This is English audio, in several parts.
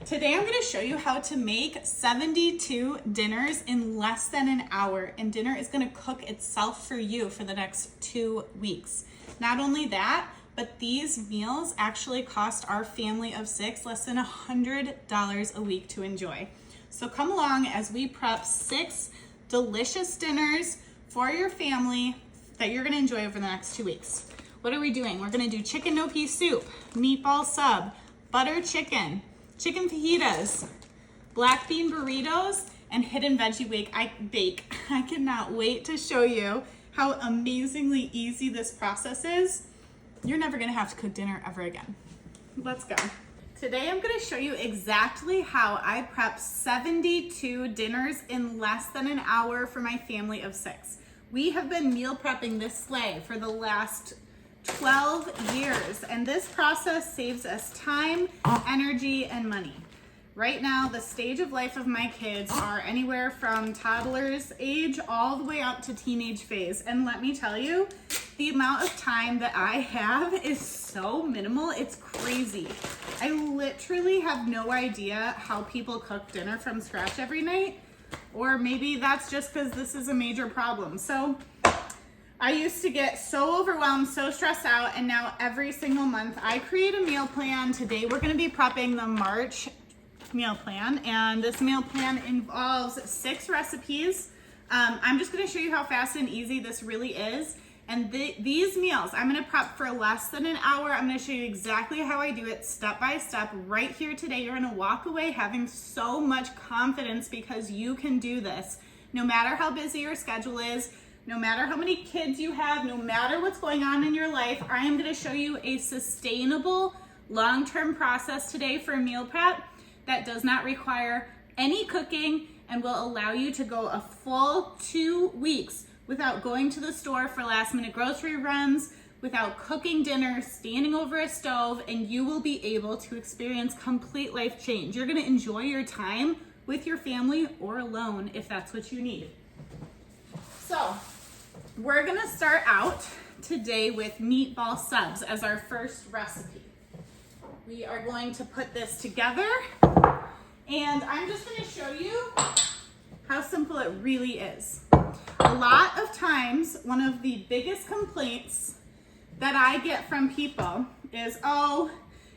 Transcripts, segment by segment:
Today I'm going to show you how to make 72 dinners in less than an hour, and dinner is going to cook itself for you for the next 2 weeks. Not only that, but these meals actually cost our family of 6 less than $100 a week to enjoy. So come along as we prep 6 delicious dinners for your family that you're going to enjoy over the next 2 weeks. What are we doing? We're going to do chicken gnocchi soup, meatball sub, butter chicken, chicken fajitas, black bean burritos, and hidden veggie bake. I cannot wait to show you how amazingly easy this process is. You're never gonna have to cook dinner ever again. Let's go. Today I'm gonna show you exactly how I prep 72 dinners in less than an hour for my family of 6. We have been meal prepping this sleigh for the last 12 years, and this process saves us time, energy, and money. Right now, the stage of life of my kids are anywhere from toddler's age all the way up to teenage phase. And let me tell you, the amount of time that I have is so minimal, it's crazy. I literally have no idea how people cook dinner from scratch every night, or maybe that's just because this is a major problem. So I used to get so overwhelmed, so stressed out, and now every single month I create a meal plan. Today we're gonna be prepping the March meal plan, and this meal plan involves 6 recipes. I'm just gonna show you how fast and easy this really is. And these meals I'm gonna prep for less than an hour. I'm gonna show you exactly how I do it step by step right here today. You're gonna walk away having so much confidence because you can do this. No matter how busy your schedule is, no matter how many kids you have, no matter what's going on in your life, I am gonna show you a sustainable long-term process today for meal prep that does not require any cooking and will allow you to go a full 2 weeks without going to the store for last-minute grocery runs, without cooking dinner, standing over a stove, and you will be able to experience complete life change. You're gonna enjoy your time with your family or alone if that's what you need. So, we're gonna start out today with meatball subs as our first recipe. We are going to put this together, and I'm just gonna show you how simple it really is. A lot of times, one of the biggest complaints that I get from people is, oh,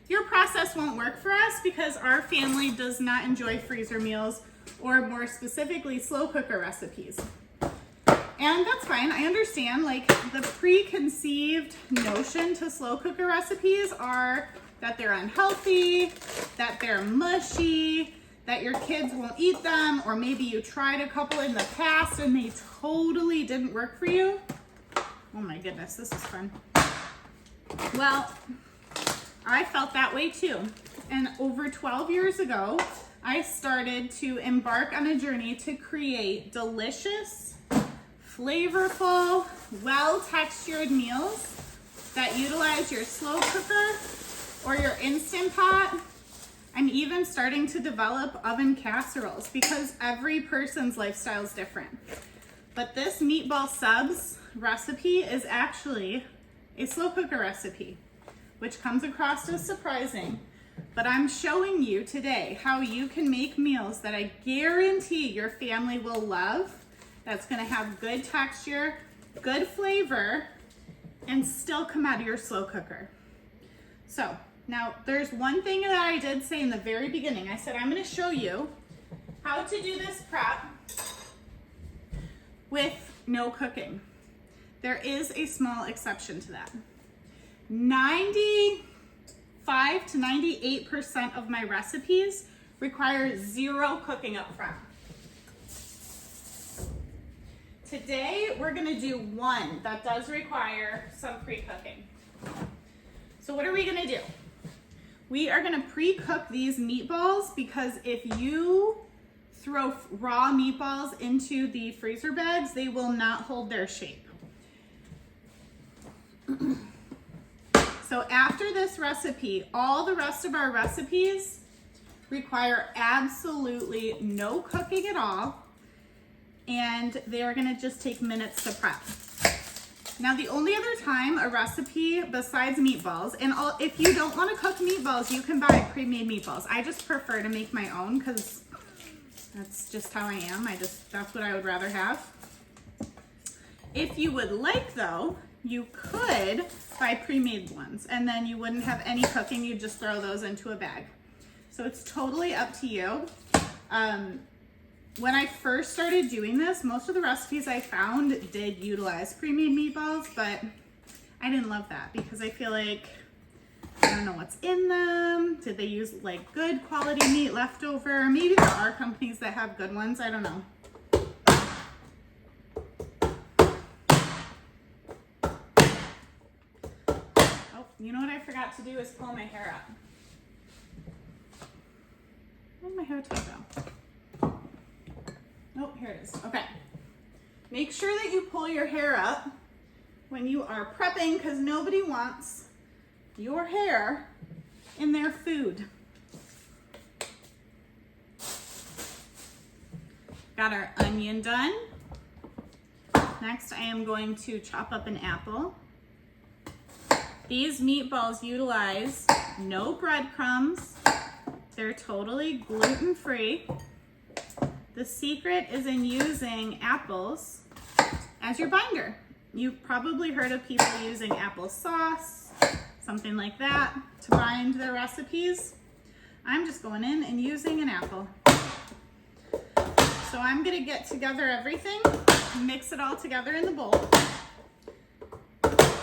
your process won't work for us because our family does not enjoy freezer meals, or more specifically, slow cooker recipes. And that's fine, I understand, like the preconceived notion to slow cooker recipes are that they're unhealthy, that they're mushy, that your kids won't eat them, or maybe you tried a couple in the past and they totally didn't work for you. Oh my goodness, this is fun. Well, I felt that way too. And over 12 years ago, I started to embark on a journey to create delicious, flavorful, well-textured meals that utilize your slow cooker or your Instant Pot. I'm even starting to develop oven casseroles because every person's lifestyle is different. But this meatball subs recipe is actually a slow cooker recipe, which comes across as surprising. But I'm showing you today how you can make meals that I guarantee your family will love, that's gonna have good texture, good flavor, and still come out of your slow cooker. So now there's one thing that I did say in the very beginning. I said I'm gonna show you how to do this prep with no cooking. There is a small exception to that. 95 to 98% of my recipes require 0 cooking up front. Today, we're gonna do one that does require some pre-cooking. So what are we gonna do? We are gonna pre-cook these meatballs because if you throw raw meatballs into the freezer bags, they will not hold their shape. So after this recipe, all the rest of our recipes require absolutely no cooking at all, and they are gonna just take minutes to prep. Now the only other time a recipe besides meatballs, and if you don't want to cook meatballs, you can buy pre-made meatballs. I just prefer to make my own because that's just how I am. That's what I would rather have. If you would like though, you could buy pre-made ones and then you wouldn't have any cooking. You just throw those into a bag. So it's totally up to you. When I first started doing this, most of the recipes I found did utilize pre-made meatballs, but I didn't love that because I feel like I don't know what's in them. Did they use like good quality meat left over? Maybe there are companies that have good ones. I don't know. Oh, you know what I forgot to do is pull my hair up. Where'd my hair tie go? Oh, here it is. Okay. Make sure that you pull your hair up when you are prepping because nobody wants your hair in their food. Got our onion done. Next, I am going to chop up an apple. These meatballs utilize no breadcrumbs. They're totally gluten-free. The secret is in using apples as your binder. You've probably heard of people using applesauce, something like that, to bind their recipes. I'm just going in and using an apple. So I'm gonna get together everything, mix it all together in the bowl,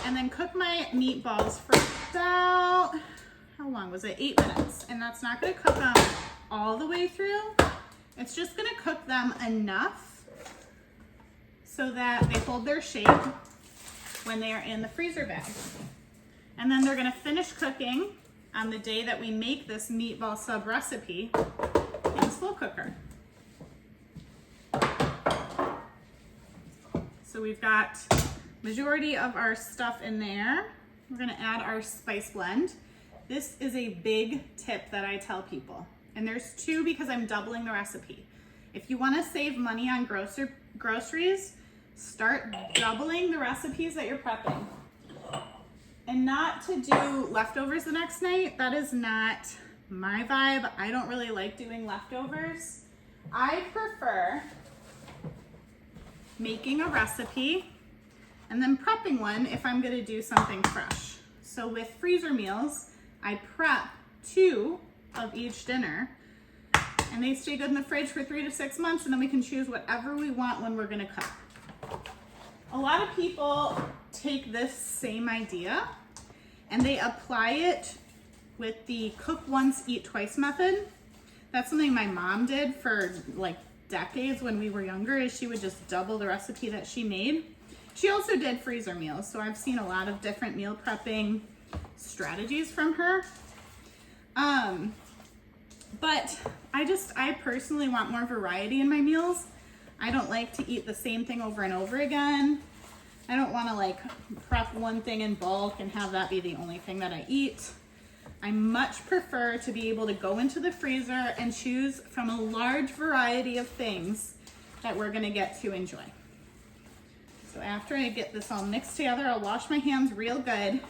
and then cook my meatballs for about, how long was it? 8 minutes. And that's not gonna cook them all the way through. It's just gonna cook them enough so that they hold their shape when they are in the freezer bag. And then they're gonna finish cooking on the day that we make this meatball sub recipe in the slow cooker. So we've got majority of our stuff in there. We're gonna add our spice blend. This is a big tip that I tell people. And there's two because I'm doubling the recipe. If you wanna save money on groceries, start doubling the recipes that you're prepping. And not to do leftovers the next night. That is not my vibe. I don't really like doing leftovers. I prefer making a recipe and then prepping one if I'm gonna do something fresh. So with freezer meals, I prep 2 of each dinner and they stay good in the fridge for 3 to 6 months, and then we can choose whatever we want when we're gonna cook. A lot of people take this same idea and they apply it with the cook once, eat twice method. That's something my mom did for like decades when we were younger, is she would just double the recipe that she made. She also did freezer meals, so I've seen a lot of different meal prepping strategies from her. But I personally want more variety in my meals. I don't like to eat the same thing over and over again. I don't want to like prep one thing in bulk and have that be the only thing that I eat. I much prefer to be able to go into the freezer and choose from a large variety of things that we're gonna get to enjoy. So after I get this all mixed together, I'll wash my hands real good.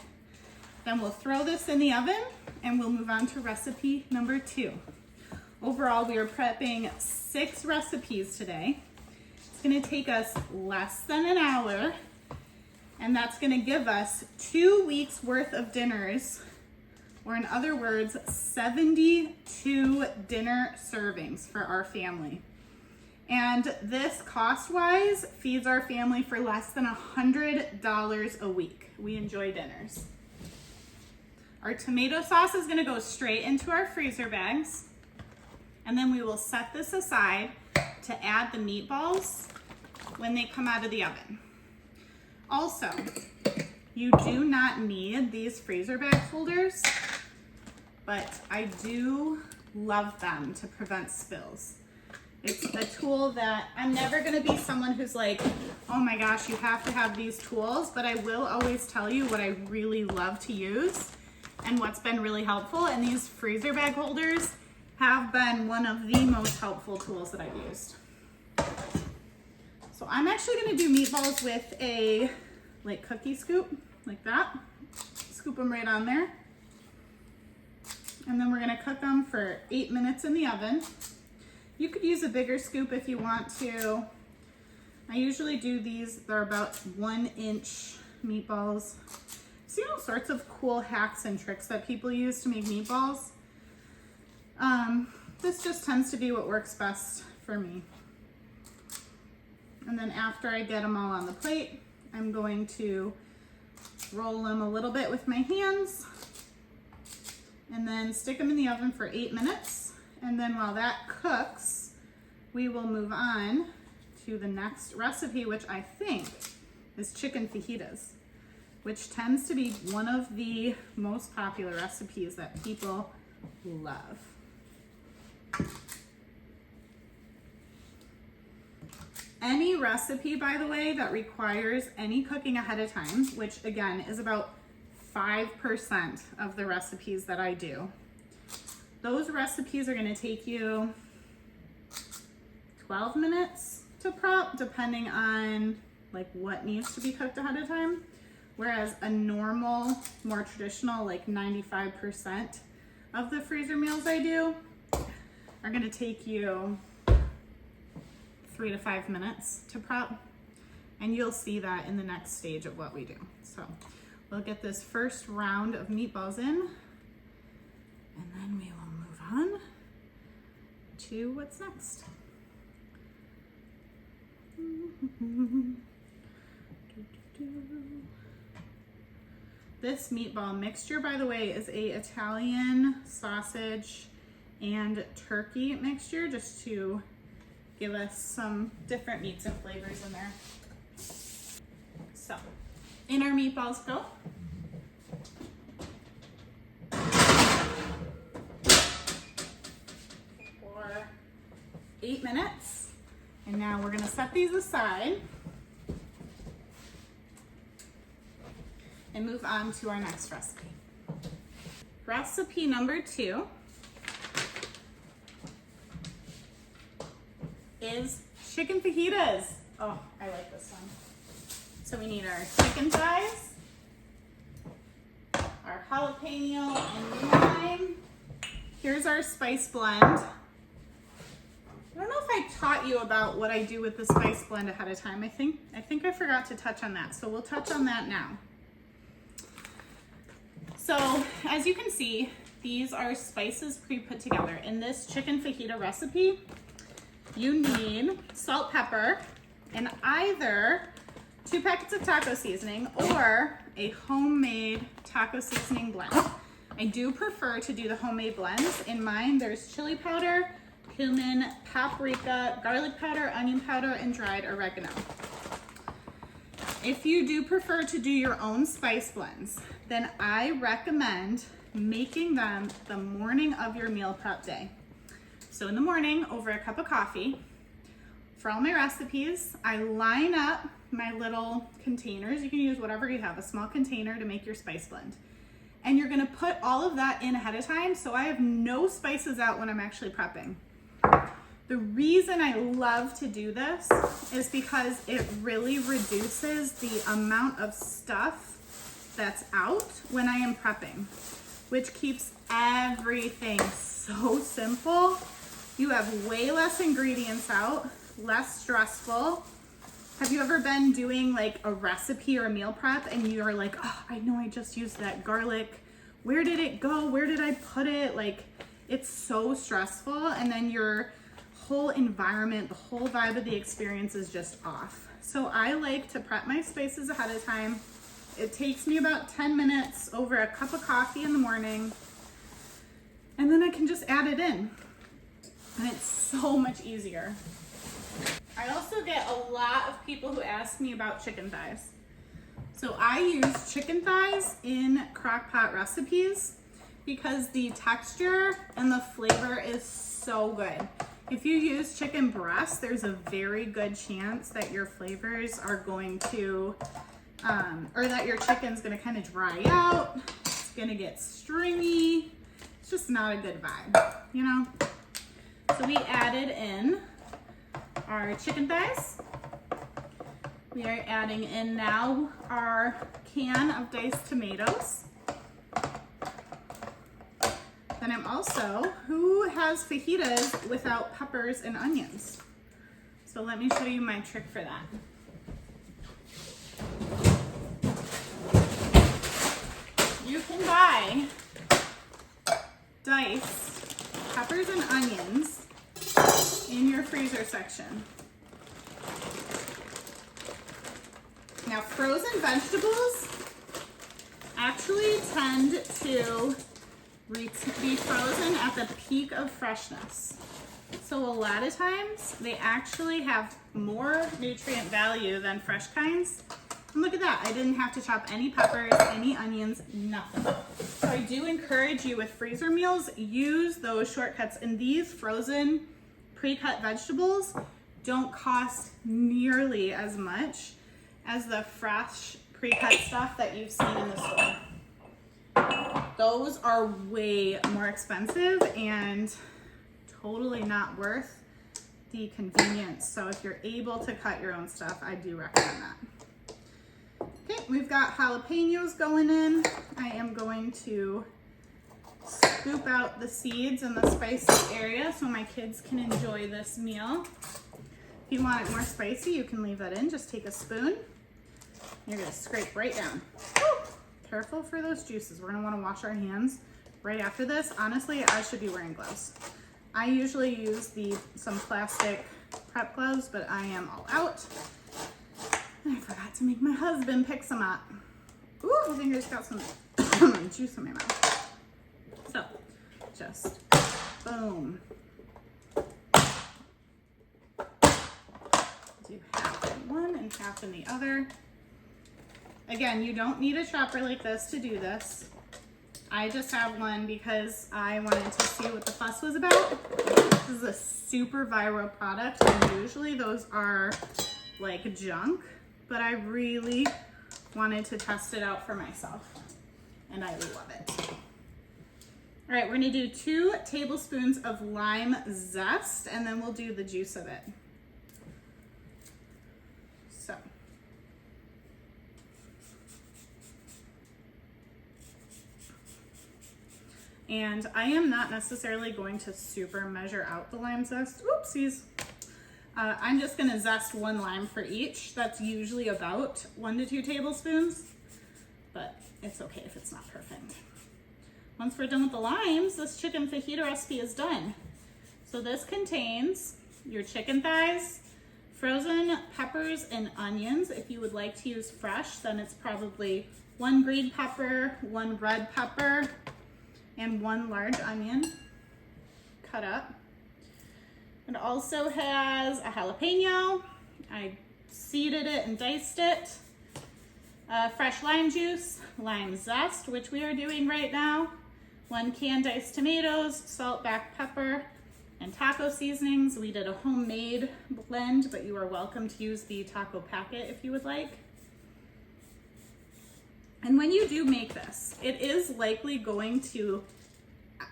Then we'll throw this in the oven and we'll move on to recipe number 2. Overall, we are prepping 6 recipes today. It's gonna take us less than an hour, and that's gonna give us 2 weeks worth of dinners, or in other words, 72 dinner servings for our family. And this cost-wise feeds our family for less than $100 a week. We enjoy dinners. Our tomato sauce is gonna go straight into our freezer bags, and then we will set this aside to add the meatballs when they come out of the oven. Also, you do not need these freezer bag holders, but I do love them to prevent spills. It's a tool that I'm never gonna be someone who's like, oh my gosh, you have to have these tools, but I will always tell you what I really love to use and what's been really helpful, and these freezer bag holders have been one of the most helpful tools that I've used. So I'm actually gonna do meatballs with a like cookie scoop, like that. Scoop them right on there. And then we're gonna cook them for 8 minutes in the oven. You could use a bigger scoop if you want to. I usually do these, they're about 1 inch meatballs. I've seen all sorts of cool hacks and tricks that people use to make meatballs. This just tends to be what works best for me. And then after I get them all on the plate, I'm going to roll them a little bit with my hands and then stick them in the oven for 8 minutes. And then while that cooks, we will move on to the next recipe, which I think is chicken fajitas, which tends to be one of the most popular recipes that people love. Any recipe, by the way, that requires any cooking ahead of time, which again is about 5% of the recipes that I do, those recipes are going to take you 12 minutes to prep, depending on like what needs to be cooked ahead of time. Whereas a normal, more traditional, like 95% of the freezer meals I do are going to take you 3 to 5 minutes to prep. And you'll see that in the next stage of what we do. So we'll get this first round of meatballs in, and then we will move on to what's next. This meatball mixture, by the way, is a Italian sausage and turkey mixture, just to give us some different meats and flavors in there. So, in our meatballs go. For 8 minutes. And now we're gonna set these aside and move on to our next recipe. Recipe number 2 is chicken fajitas. Oh, I like this one. So we need our chicken thighs, our jalapeno and lime. Here's our spice blend. I don't know if I taught you about what I do with the spice blend ahead of time. I think I forgot to touch on that, so we'll touch on that now. So as you can see, these are spices pre-put together. In this chicken fajita recipe, you need salt, pepper, and either 2 packets of taco seasoning or a homemade taco seasoning blend. I do prefer to do the homemade blends. In mine, there's chili powder, cumin, paprika, garlic powder, onion powder, and dried oregano. If you do prefer to do your own spice blends, then I recommend making them the morning of your meal prep day. So in the morning, over a cup of coffee, for all my recipes, I line up my little containers. You can use whatever you have, a small container to make your spice blend. And you're gonna put all of that in ahead of time, so I have no spices out when I'm actually prepping. The reason I love to do this is because it really reduces the amount of stuff that's out when I am prepping, which keeps everything so simple. You have way less ingredients out, less stressful. Have you ever been doing like a recipe or a meal prep and you're like, oh, I know I just used that garlic. Where did it go? Where did I put it? Like, it's so stressful, and then your whole environment, the whole vibe of the experience is just off. So I like to prep my spices ahead of time. It takes me about 10 minutes over a cup of coffee in the morning, and then I can just add it in. And it's so much easier. I also get a lot of people who ask me about chicken thighs. So I use chicken thighs in crock pot recipes because the texture and the flavor is so good. If you use chicken breast, there's a very good chance that your flavors are going to, or that your chicken's gonna kind of dry out. It's gonna get stringy. It's just not a good vibe, you know? So we added in our chicken thighs. We are adding in now our can of diced tomatoes. Then I'm also, who has fajitas without peppers and onions? So let me show you my trick for that. You can buy diced peppers and onions in your freezer section. Now, frozen vegetables actually tend to be frozen at the peak of freshness. So a lot of times they actually have more nutrient value than fresh kinds. And look at that, I didn't have to chop any peppers, any onions, nothing. So I do encourage you with freezer meals, use those shortcuts. And these frozen pre-cut vegetables don't cost nearly as much as the fresh pre-cut stuff that you've seen in the store. Those are way more expensive and totally not worth the convenience. So if you're able to cut your own stuff, I do recommend that. Okay, we've got jalapenos going in. I am going to scoop out the seeds in the spicy area so my kids can enjoy this meal. If you want it more spicy, you can leave that in. Just take a spoon. You're gonna scrape right down. Woo! Careful for those juices. We're gonna wanna wash our hands right after this. Honestly, I should be wearing gloves. I usually use some plastic prep gloves, but I am all out. And I forgot to make my husband pick some up. Ooh, I think I just got some juice in my mouth. So, just boom. Do half in one and half in the other. Again, you don't need a chopper like this to do this. I just have one because I wanted to see what the fuss was about. This is a super viral product, and usually those are like junk, but I really wanted to test it out for myself, and I love it. All right, we're gonna do 2 tablespoons of lime zest, and then we'll do the juice of it. So. And I am not necessarily going to super measure out the lime zest. Oopsies. I'm just gonna zest 1 lime for each. That's usually about 1 to 2 tablespoons, but it's okay if it's not perfect. Once we're done with the limes, this chicken fajita recipe is done. So this contains your chicken thighs, frozen peppers and onions. If you would like to use fresh, then it's probably 1 green pepper, 1 red pepper, and 1 large onion cut up. It also has a jalapeno. I seeded it and diced it. Fresh lime juice, lime zest, which we are doing right now. 1 can diced tomatoes, salt, black pepper, and taco seasonings. We did a homemade blend, but you are welcome to use the taco packet if you would like. And when you do make this, it is likely going to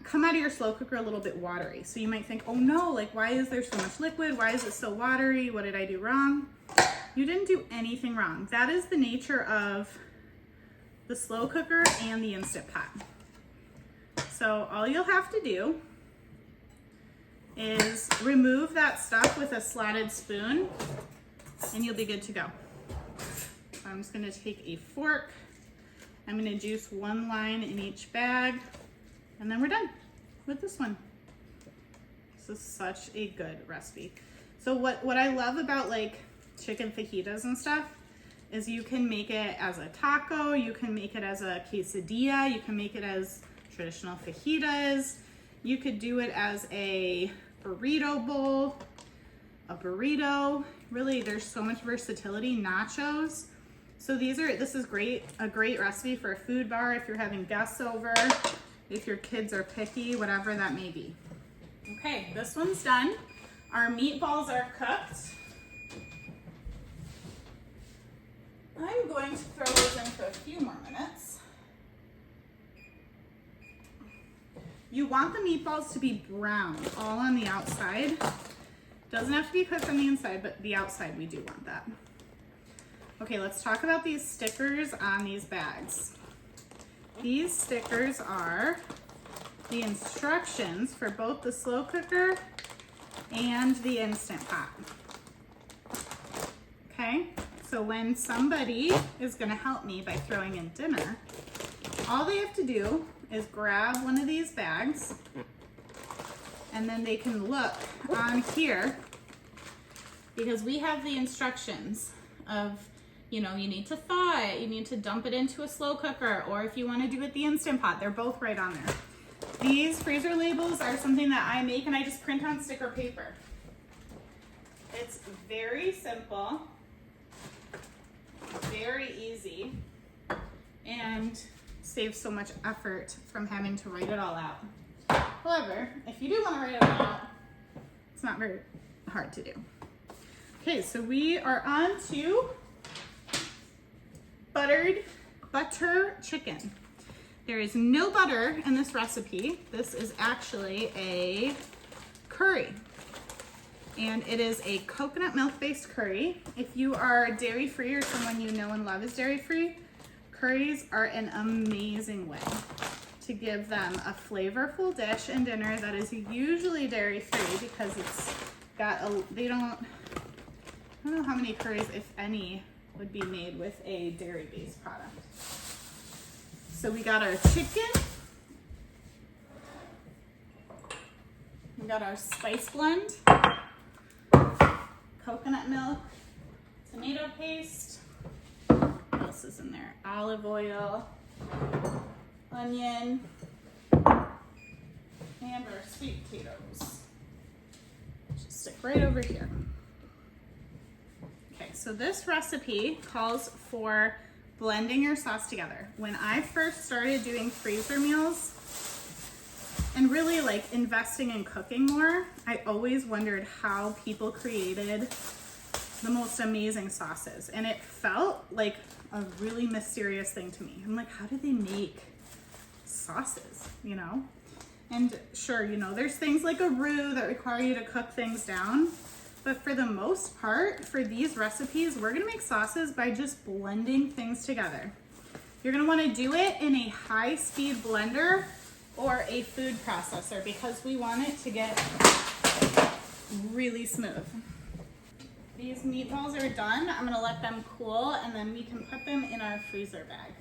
come out of your slow cooker a little bit watery. So you might think, oh no, like why is there so much liquid? Why is it so watery? What did I do wrong? You didn't do anything wrong. That is the nature of the slow cooker and the Instant Pot. So all you'll have to do is remove that stuff with a slotted spoon and you'll be good to go. So I'm just gonna take a fork. I'm gonna juice 1 line in each bag, and then we're done with this one. This is such a good recipe. So what I love about like chicken fajitas and stuff is you can make it as a taco, you can make it as a quesadilla, you can make it as traditional fajitas, you could do it as a burrito bowl, a burrito. Really, there's so much versatility. Nachos. So this is a great recipe for a food bar if you're having guests over, if your kids are picky, whatever that may be. Okay, this one's done. Our meatballs are cooked. I'm going to throw those in for a few more minutes. You want the meatballs to be brown, all on the outside. Doesn't have to be cooked on the inside, but the outside we do want that. Okay, let's talk about these stickers on these bags. These stickers are the instructions for both the slow cooker and the Instant Pot. Okay, so when somebody is gonna help me by throwing in dinner, all they have to do is grab one of these bags, and then they can look on here, because we have the instructions of, you know, you need to thaw it, you need to dump it into a slow cooker, or if you want to do it the Instant Pot, they're both right on there. These freezer labels are something that I make and I just print on sticker paper. It's very simple, very easy, and saves so much effort from having to write it all out. However, if you do want to write it all out, it's not very hard to do. Okay, so we are on to butter chicken. There is no butter in this recipe. This is actually a curry. And it is a coconut milk-based curry. If you are dairy-free or someone you know and love is dairy-free, curries are an amazing way to give them a flavorful dish and dinner that is usually dairy-free, because it's got a, I don't know how many curries, if any, would be made with a dairy-based product. So we got our chicken. We got our spice blend, coconut milk, tomato paste. What else is in there? Olive oil, onion, and our sweet potatoes. Just stick right over here. Okay, so this recipe calls for blending your sauce together. When I first started doing freezer meals and really like investing in cooking more, I always wondered how people created the most amazing sauces. And it felt like a really mysterious thing to me. I'm like, how do they make sauces, you know? And sure, you know, there's things like a roux that require you to cook things down. But for the most part, for these recipes, we're gonna make sauces by just blending things together. You're gonna wanna do it in a high-speed blender or a food processor, because we want it to get really smooth. These meatballs are done. I'm gonna let them cool, and then we can put them in our freezer bag.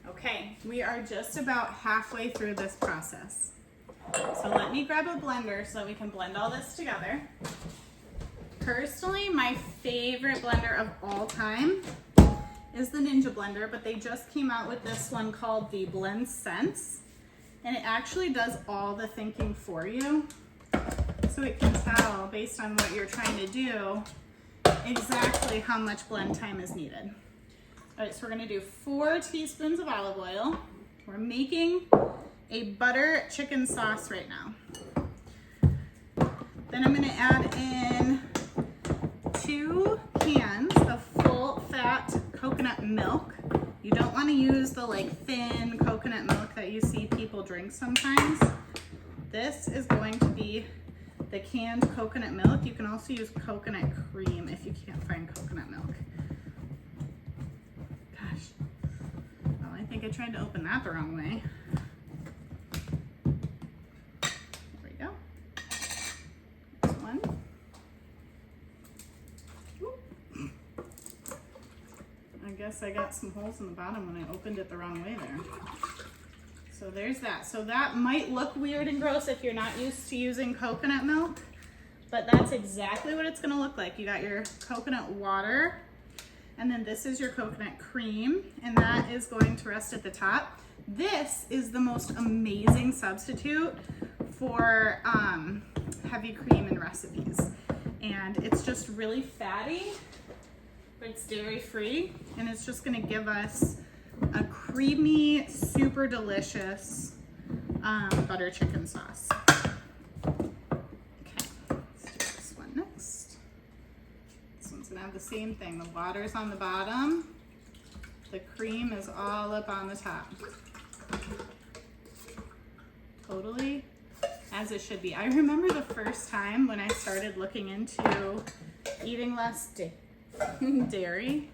Okay, we are just about halfway through this process. So let me grab a blender so that we can blend all this together. Personally, my favorite blender of all time is the Ninja blender, but they just came out with this one called the Blend Sense, and it actually does all the thinking for you. So it can tell, based on what you're trying to do, exactly how much blend time is needed. All right, so we're gonna do 4 teaspoons of olive oil. We're making a butter chicken sauce right now. Then I'm gonna add in 2 cans of full fat coconut milk. You don't wanna use the like thin coconut milk that you see people drink sometimes. This is going to be the canned coconut milk. You can also use coconut cream if you can't find coconut milk. Well, I think I tried to open that the wrong way. There we go. This one. Oop. I guess I got some holes in the bottom when I opened it the wrong way there. So there's that. So that might look weird and gross if you're not used to using coconut milk, but that's exactly what it's gonna look like. You got your coconut water, and then this is your coconut cream, and that is going to rest at the top. This is the most amazing substitute for heavy cream in recipes. And it's just really fatty, but it's dairy-free, and it's just gonna give us a creamy, super delicious butter chicken sauce. Okay, let's do this one next. This one's gonna have the same thing. The water's on the bottom. The cream is all up on the top. totally as it should be. I remember the first time when I started looking into eating less dairy,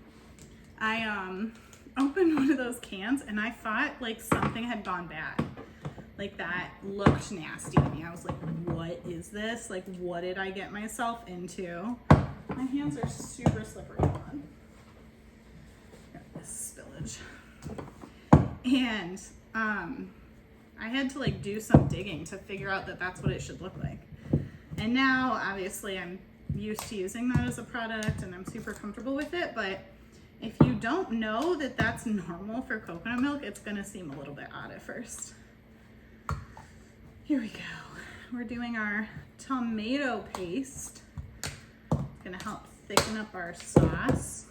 I opened one of those cans and I thought like something had gone bad. Like that looked nasty to me. I was like, what is this? Like, what did I get myself into? My hands are super slippery. Hold on. This is spillage. And I had to like do some digging to figure out that that's what it should look like. And now obviously I'm used to using that as a product and I'm super comfortable with it, but if you don't know that that's normal for coconut milk, it's gonna seem a little bit odd at first. Here we go. We're doing our tomato paste. It's gonna help thicken up our sauce.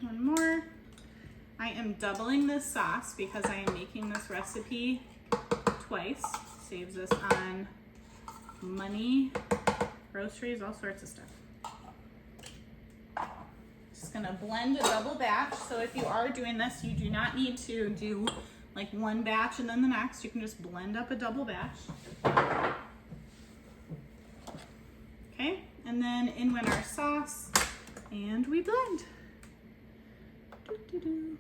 One more. I am doubling this sauce because I am making this recipe twice. Saves us on money, groceries, all sorts of stuff. Just gonna blend a double batch. So if you are doing this, you do not need to do like one batch and then the next. You can just blend up a double batch. Okay, and then in went our sauce and we blend. Doo-doo-doo.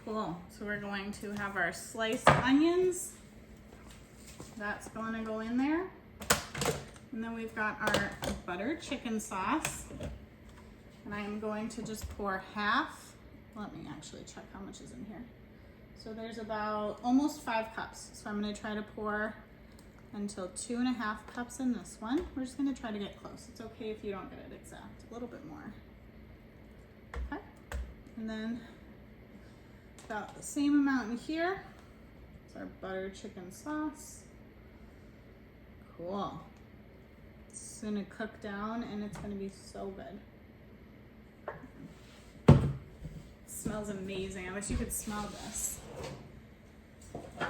Cool, so we're going to have our sliced onions. That's going to go in there. And then we've got our buttered chicken sauce. And I am going to just pour half. Let me actually check how much is in here. So there's about almost 5 cups. So I'm gonna try to pour until 2.5 cups in this one. We're just gonna try to get close. It's okay if you don't get it exact, a little bit more. Okay, and then about the same amount in here. It's our buttered chicken sauce. Cool. It's gonna cook down and it's gonna be so good. Smells amazing. I wish you could smell this. Okay,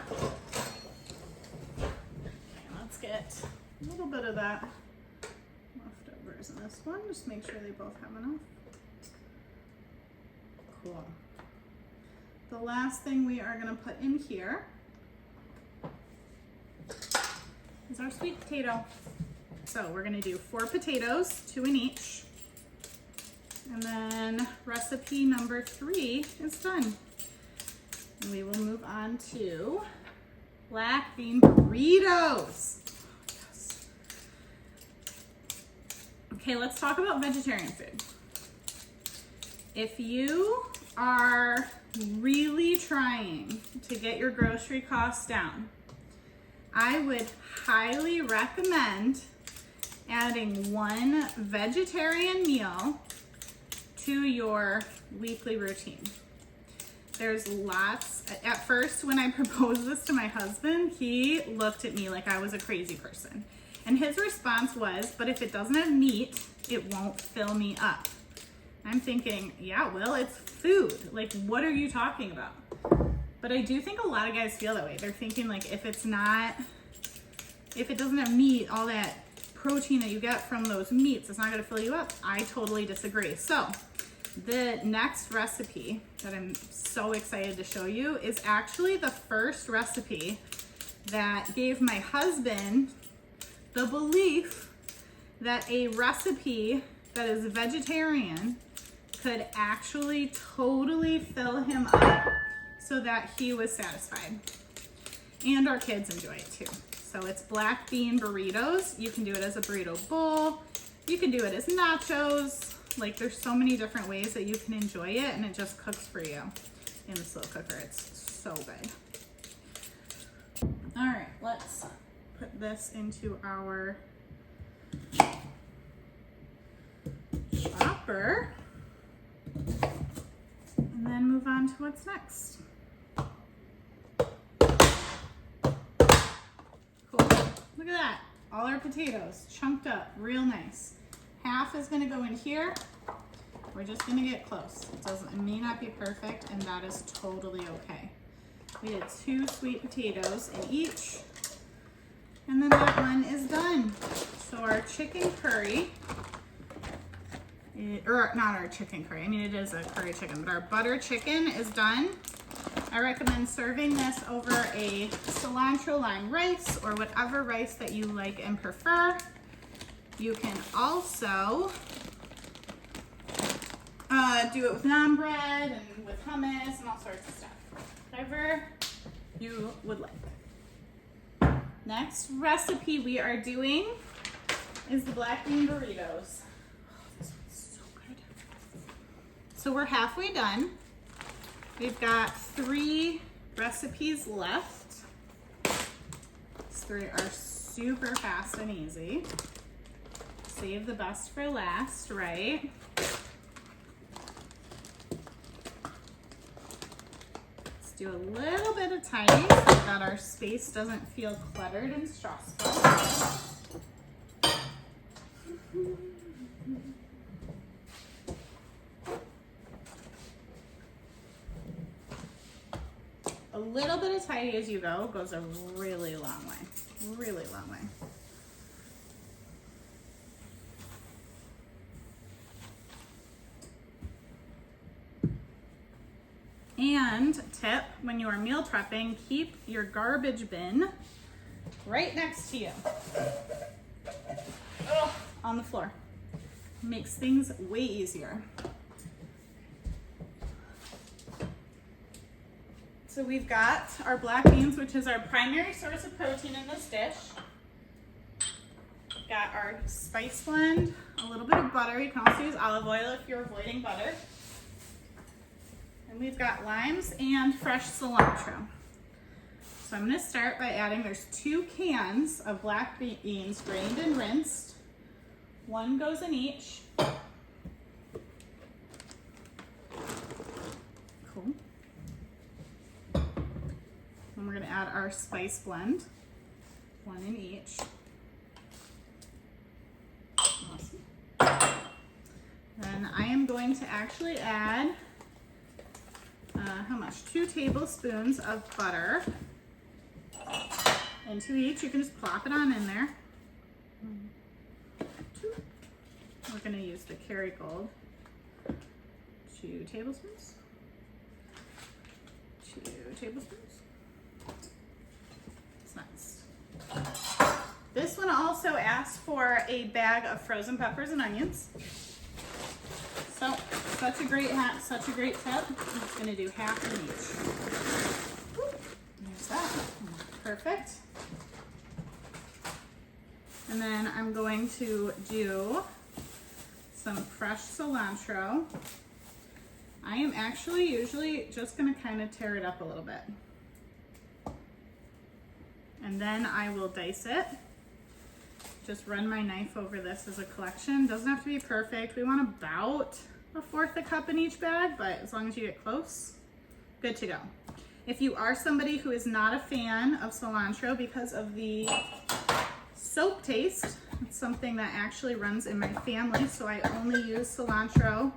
let's get a little bit of that leftovers in this one. Just make sure they both have enough. Cool. The last thing we are going to put in here is our sweet potato. So we're going to do 4 potatoes, 2 in each. And then recipe number 3 is done. And we will move on to black bean burritos. Yes. Okay, let's talk about vegetarian food. If you are really trying to get your grocery costs down, I would highly recommend adding 1 vegetarian meal to your weekly routine. There's lots. At first, when I proposed this to my husband, he looked at me like I was a crazy person. And his response was, but if it doesn't have meat, it won't fill me up. I'm thinking, yeah, well, it's food. Like, what are you talking about? But I do think a lot of guys feel that way. They're thinking like, if it doesn't have meat, all that protein that you get from those meats, it's not gonna fill you up. I totally disagree. So the next recipe that I'm so excited to show you is actually the first recipe that gave my husband the belief that a recipe that is vegetarian could actually totally fill him up so that he was satisfied. And our kids enjoy it too. So it's black bean burritos. You can do it as a burrito bowl. You can do it as nachos. Like, there's so many different ways that you can enjoy it, and it just cooks for you in the slow cooker. It's so good. All right, let's put this into our chopper and then move on to what's next. Cool. Look at that. All our potatoes chunked up real nice. Half is going to go in here We're just gonna get close. It may not be perfect, and that is totally okay. We did 2 sweet potatoes in each, and then that one is done. So our chicken curry, or not our chicken curry, I mean it is a curry chicken, but our butter chicken is done. I recommend serving this over a cilantro lime rice or whatever rice that you like and prefer. You can also do it with naan bread and with hummus and all sorts of stuff. Whatever you would like. Next recipe we are doing is the black bean burritos. Oh, this one's so good. So we're halfway done. We've got 3 recipes left. These 3 are super fast and easy. Save the best for last, right? Let's do a little bit of tidying so that our space doesn't feel cluttered and stressful. A little bit of tidy as you go goes a really long way, really long way. And tip, when you are meal prepping, keep your garbage bin right next to you. Ugh, on the floor. Makes things way easier. So we've got our black beans, which is our primary source of protein in this dish. Got our spice blend, a little bit of butter. You can also use olive oil if you're avoiding butter. And we've got limes and fresh cilantro. So I'm gonna start by adding, there's 2 cans of black beans drained and rinsed. 1 goes in each. Cool. And we're gonna add our spice blend, 1 in each. Awesome. Then I am going to actually add, how much? 2 tablespoons of butter into each. You can just plop it on in there. 2. We're gonna use the Kerrygold. 2 tablespoons. 2 tablespoons. It's nice. This one also asks for a bag of frozen peppers and onions. So, such a great tip. I'm just gonna do half in each. There's that. Perfect. And then I'm going to do some fresh cilantro. I am actually usually just gonna kind of tear it up a little bit. And then I will dice it. Just run my knife over this as a collection. Doesn't have to be perfect. We want about 1/4 cup in each bag, but as long as you get close, good to go. If you are somebody who is not a fan of cilantro because of the soap taste, it's something that actually runs in my family, so I only use cilantro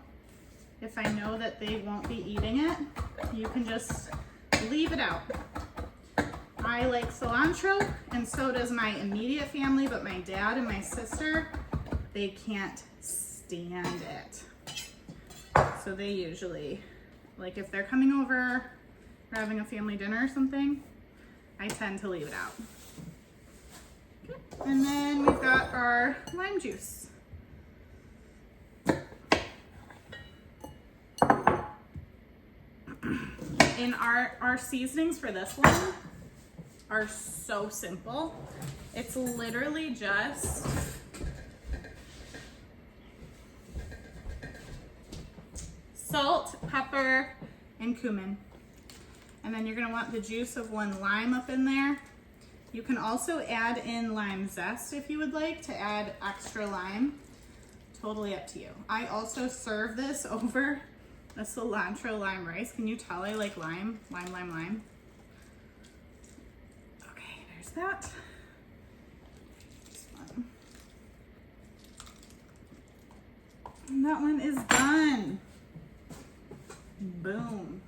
if I know that they won't be eating it. You can just leave it out. I like cilantro, and so does my immediate family, but my dad and my sister, they can't stand it. So they usually, like if they're coming over, we're having a family dinner or something, I tend to leave it out. Okay. And then we've got our lime juice. And our seasonings for this one are so simple. It's literally just salt, pepper, and cumin. And then you're gonna want the juice of 1 lime up in there. You can also add in lime zest if you would like to add extra lime. Totally up to you. I also serve this over a cilantro lime rice. Can you tell I like lime? Lime. Okay, there's that. And that one is done. Boom.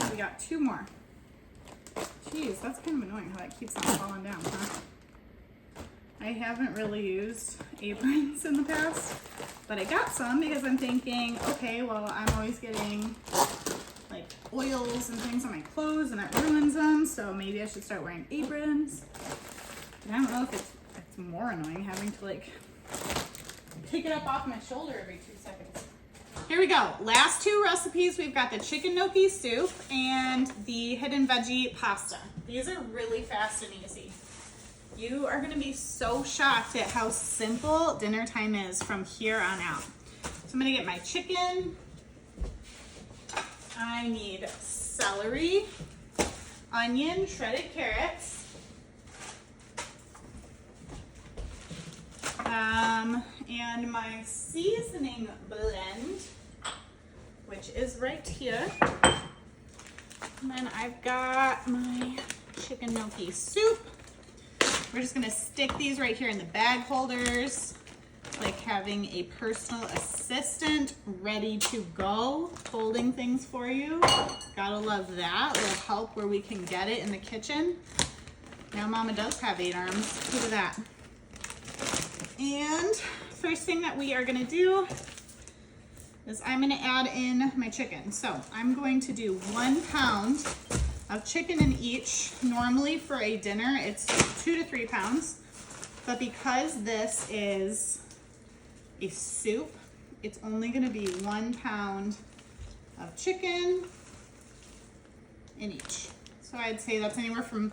We got 2 more. Jeez, that's kind of annoying how that keeps on falling down, huh? I haven't really used aprons in the past, but I got some because I'm thinking, okay, well, I'm always getting like oils and things on my clothes and that ruins them, so maybe I should start wearing aprons. But I don't know if it's more annoying having to like pick it up off my shoulder every 2 seconds. Here we go. Last 2 recipes. We've got the chicken gnocchi soup and the hidden veggie pasta. These are really fast and easy. You are going to be so shocked at how simple dinner time is from here on out. So I'm going to get my chicken. I need celery, onion, shredded carrots, and my seasoning blend, which is right here. And then I've got my chicken gnocchi soup. We're just gonna stick these right here in the bag holders, like having a personal assistant ready to go, holding things for you. Gotta love that. A little help where we can get it in the kitchen. Now Mama does have 8 arms. Look at that. And first thing that we are gonna do is I'm gonna add in my chicken. So I'm going to do 1 pound of chicken in each. Normally for a dinner, it's 2 to 3 pounds. But because this is a soup, it's only gonna be 1 pound of chicken in each. So I'd say that's anywhere from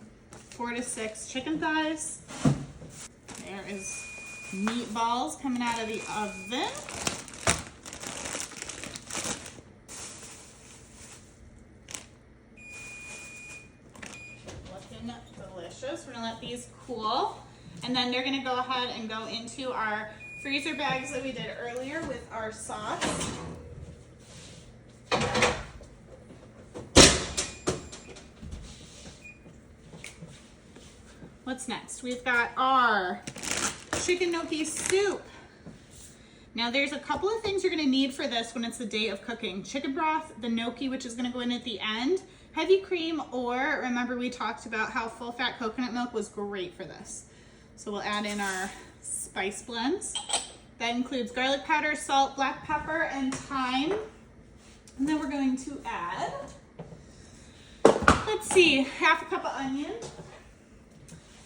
4 to 6 chicken thighs. There is meatballs coming out of the oven. Looking delicious. We're gonna let these cool. And then they're gonna go ahead and go into our freezer bags that we did earlier with our sauce. What's next? We've got our chicken gnocchi soup. Now there's a couple of things you're gonna need for this when it's the day of cooking. Chicken broth, the gnocchi, which is gonna go in at the end, heavy cream, or remember we talked about how full fat coconut milk was great for this. So we'll add in our spice blends. That includes garlic powder, salt, black pepper, and thyme. And then we're going to add, let's see, half a cup of onion.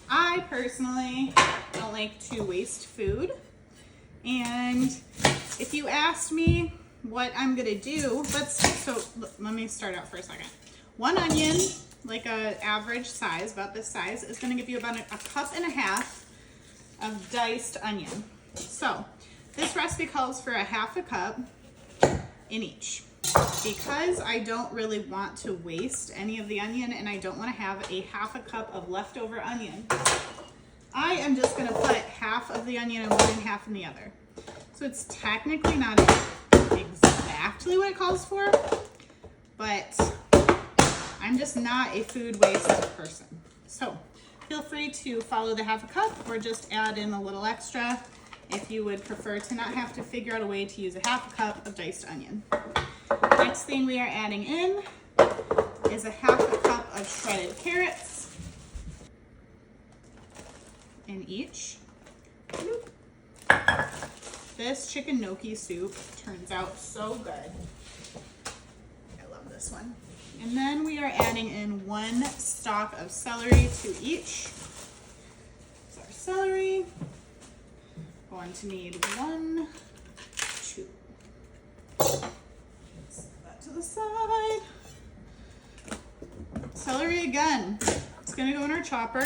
I personally don't like to waste food. And if you asked me what I'm gonna do, let me start out for a second. 1 onion, like an average size, about this size, is gonna give you about a cup and a half of diced onion. So this recipe calls for a half a cup in each. Because I don't really want to waste any of the onion and I don't want to have a half a cup of leftover onion, I am just going to put half of the onion in one and half in the other. So it's technically not exactly what it calls for, but I'm just not a food waste person. So feel free to follow the half a cup or just add in a little extra if you would prefer to not have to figure out a way to use a half a cup of diced onion. Next thing we are adding in is a half a cup of shredded carrots in each. This chicken gnocchi soup turns out so good. I love this one. And then we are adding in 1 stalk of celery to each. So our celery, going to need 1, 2. To the side. Celery again. It's gonna go in our chopper.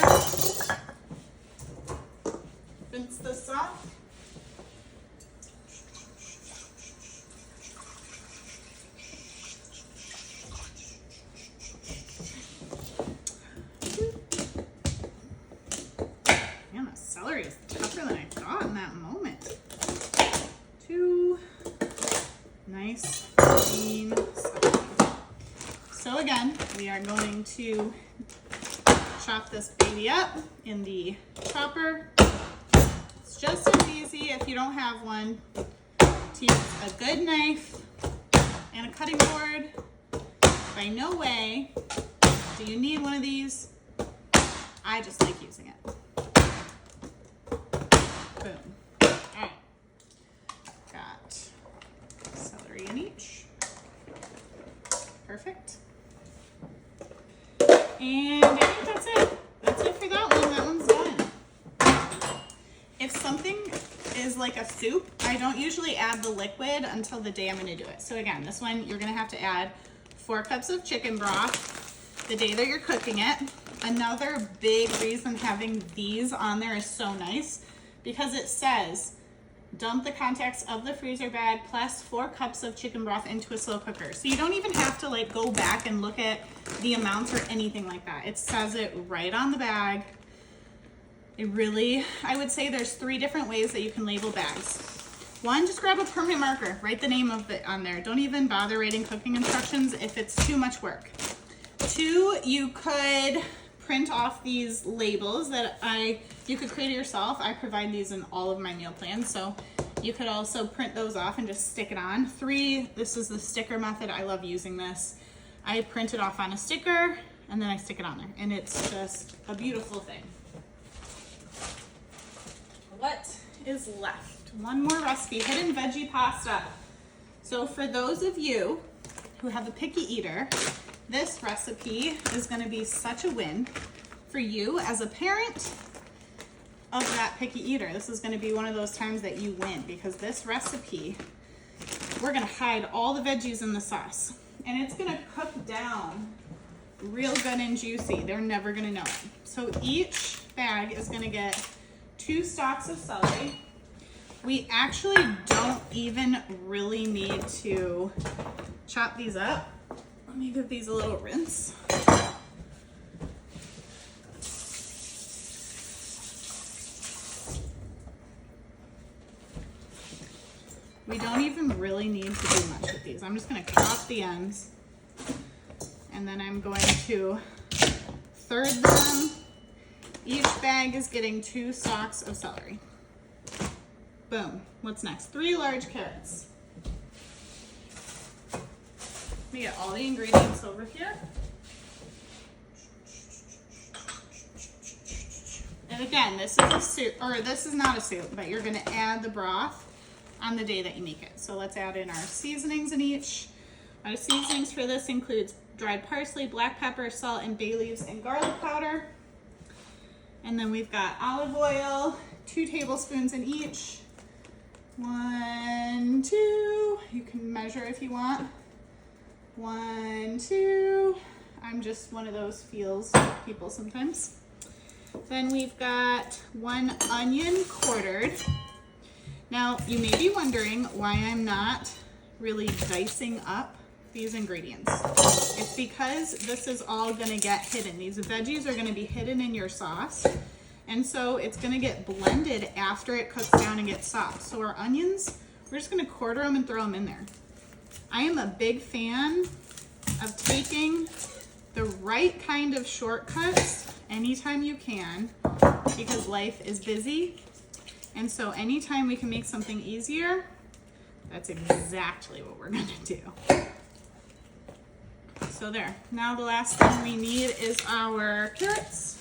Rinse this off. Man, the celery is tougher than I thought in that moment. 2 nice clean celery. So again, we are going to chop this baby up in the chopper. It's just as easy, if you don't have one, to use a good knife and a cutting board. By no way do you need one of these. I just like using it. Boom. All right. Got celery in each. Perfect. And I think that's it. That's it for that one. That one's done. If something is like a soup, I don't usually add the liquid until the day I'm gonna do it. So again, this one, you're gonna have to add 4 cups of chicken broth the day that you're cooking it. Another big reason having these on there is so nice because it says, dump the contents of the freezer bag plus 4 cups of chicken broth into a slow cooker. So you don't even have to like go back and look at the amounts or anything like that. It says it right on the bag. It really, I would say there's 3 different ways that you can label bags. 1, just grab a permanent marker, write the name of it on there. Don't even bother writing cooking instructions if it's too much work. 2, you could print off these labels that you could create it yourself. I provide these in all of my meal plans, so you could also print those off and just stick it on. 3, this is the sticker method. I love using this. I print it off on a sticker and then I stick it on there, and it's just a beautiful thing. What is left? One more recipe, hidden veggie pasta. So for those of you who have a picky eater, this recipe is going to be such a win for you as a parent of that picky eater. This is going to be one of those times that you win because this recipe, we're going to hide all the veggies in the sauce and it's going to cook down real good and juicy. They're never going to know it. So each bag is going to get 2 stalks of celery. We actually don't even really need to chop these up. Let me give these a little rinse. We don't even really need to do much with these. I'm just going to cut off the ends and then I'm going to third them. Each bag is getting 2 stalks of celery. Boom. What's next? 3 large carrots. Let me get all the ingredients over here. And again, this is a soup, or this is not a soup, but you're gonna add the broth on the day that you make it. So let's add in our seasonings in each. Our seasonings for this includes dried parsley, black pepper, salt, and bay leaves, and garlic powder. And then we've got olive oil, 2 tablespoons in each. 1, 2, you can measure if you want. 1, 2, I'm just one of those feels people sometimes. Then we've got 1 onion quartered. Now, you may be wondering why I'm not really dicing up these ingredients. It's because this is all gonna get hidden. These veggies are gonna be hidden in your sauce. And so it's gonna get blended after it cooks down and gets soft. So our onions, we're just gonna quarter them and throw them in there. I am a big fan of taking the right kind of shortcuts anytime you can because life is busy. And so anytime we can make something easier, that's exactly what we're gonna do. So there, now the last thing we need is our carrots.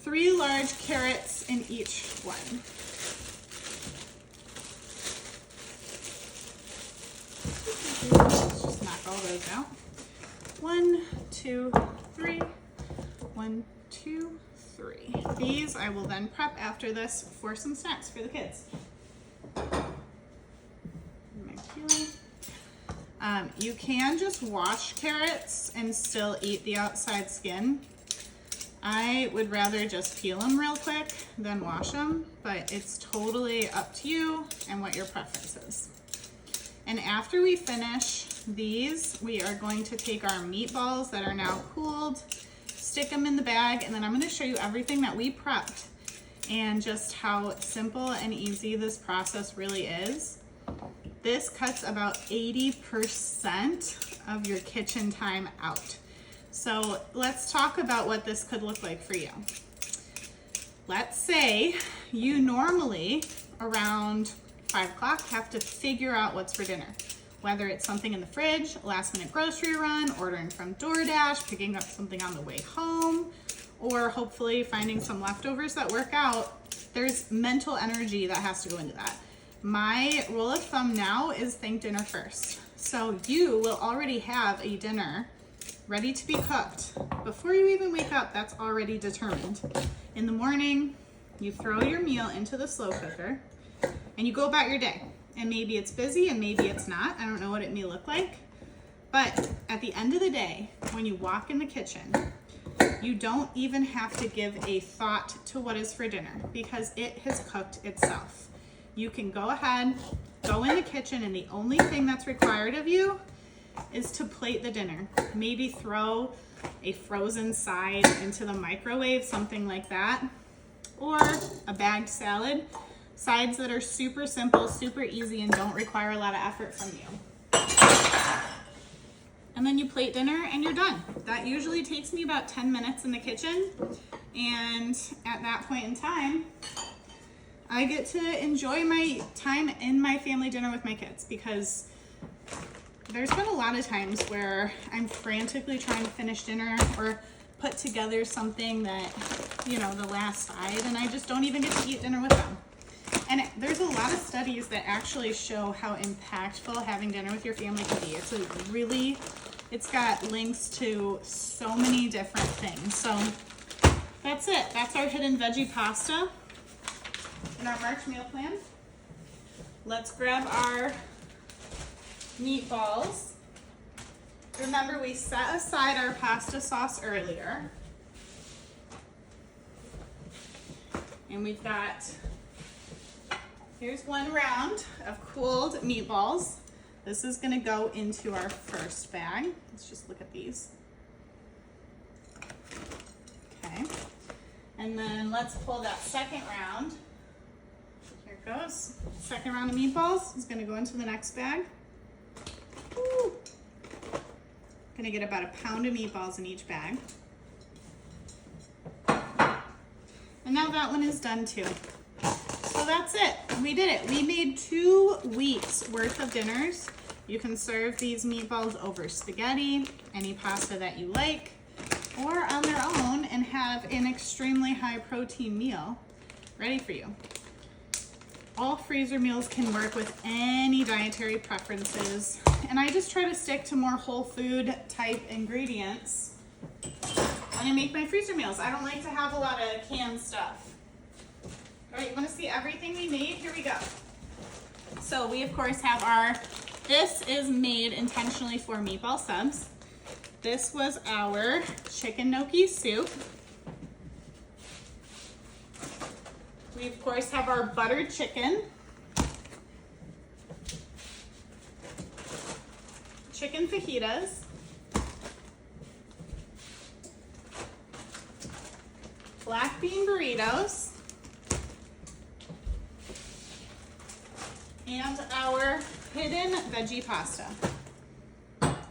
3 large carrots in each one. Let's just knock all those out. 1, 2, 3. 1, 2, 3. These I will then prep after this for some snacks for the kids. You can just wash carrots and still eat the outside skin. I would rather just peel them real quick than wash them, but it's totally up to you and what your preference is. And after we finish these, we are going to take our meatballs that are now cooled, stick them in the bag, and then I'm going to show you everything that we prepped and just how simple and easy this process really is. This cuts about 80% of your kitchen time out. So let's talk about what this could look like for you. let's say you normally around 5 o'clock have to figure out what's for dinner. Whether it's something in the fridge, a last minute grocery run, ordering from DoorDash, picking up something on the way home, or hopefully finding some leftovers that work out, there's mental energy that has to go into that. My rule of thumb now is think dinner first. So you will already have a dinner ready to be cooked. Before you even wake up, that's already determined. In the morning, you throw your meal into the slow cooker and you go about your day. And maybe it's busy and maybe it's not. I don't know what it may look like. But at the end of the day, when you walk in the kitchen, you don't even have to give a thought to what is for dinner because it has cooked itself. You can go ahead, go in the kitchen, and the only thing that's required of you is to plate the dinner. Maybe throw a frozen side into the microwave, something like that, or a bagged salad. Sides that are super simple, super easy, and don't require a lot of effort from you. And then you plate dinner and you're done. That usually takes me about 10 minutes in the kitchen. And at that point in time, I get to enjoy my time in my family dinner with my kids because there's been a lot of times where I'm frantically trying to finish dinner or put together something that, you know, the last side, and I just don't even get to eat dinner with them. And there's a lot of studies that actually show how impactful having dinner with your family can be. It's got links to so many different things. So that's it. That's our hidden veggie pasta in our March meal plan. Let's grab our meatballs. Remember, we set aside our pasta sauce earlier. And we've got, here's 1 round of cooled meatballs. This is gonna go into our first bag. Let's just look at these. Okay. And then let's pull that second round. Here it goes. Second round of meatballs is gonna go into the next bag. Woo. Gonna get about 1 pound of meatballs in each bag. And now that one is done too. So that's it. We did it. We made 2 weeks worth of dinners. You can serve these meatballs over spaghetti, any pasta that you like, or on their own and have an extremely high protein meal ready for you. All freezer meals can work with any dietary preferences. And I just try to stick to more whole food type ingredients when I make my freezer meals. I don't like to have a lot of canned stuff. All right, you wanna see everything we made? Here we go. So we of course have this is made intentionally for meatball subs. This was our chicken gnocchi soup. We of course have our buttered chicken. Chicken fajitas. Black bean burritos. And our hidden veggie pasta.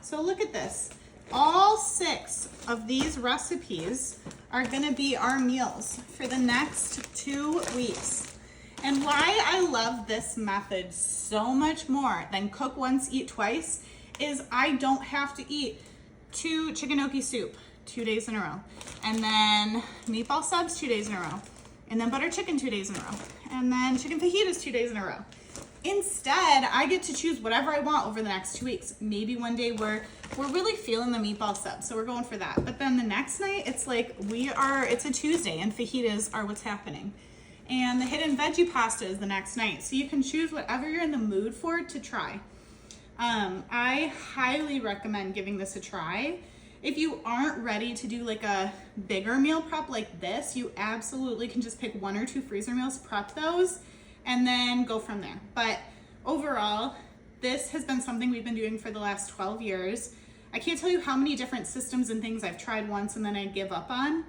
So look at this. All 6 of these recipes are gonna be our meals for the next 2 weeks. And why I love this method so much more than cook once, eat twice, is I don't have to eat 2 chicken gnocchi soup 2 days in a row. And then meatball subs 2 days in a row. And then butter chicken 2 days in a row. And then chicken fajitas 2 days in a row. Instead, I get to choose whatever I want over the next 2 weeks. Maybe one day we're really feeling the meatball sub, so we're going for that. But then the next night, it's like it's a Tuesday and fajitas are what's happening. And the hidden veggie pasta is the next night. So you can choose whatever you're in the mood for to try. I highly recommend giving this a try. If you aren't ready to do like a bigger meal prep like this, you absolutely can just pick 1 or 2 freezer meals, prep those, and then go from there. But overall, this has been something we've been doing for the last 12 years. I can't tell you how many different systems and things I've tried once and then I give up on.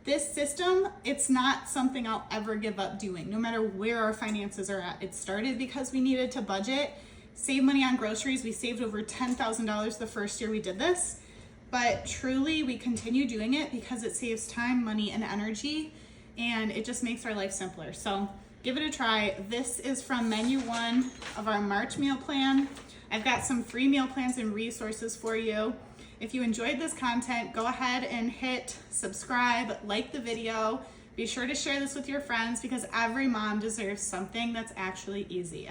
This system, it's not something I'll ever give up doing, no matter where our finances are at. It started because we needed to budget, save money on groceries. We saved over $10,000 the first year we did this. But truly, we continue doing it because it saves time, money, and energy. and it just makes our life simpler. So give it a try. This is from menu 1 of our March meal plan. I've got some free meal plans and resources for you. If you enjoyed this content, go ahead and hit subscribe, like the video. Be sure to share this with your friends because every mom deserves something that's actually easy.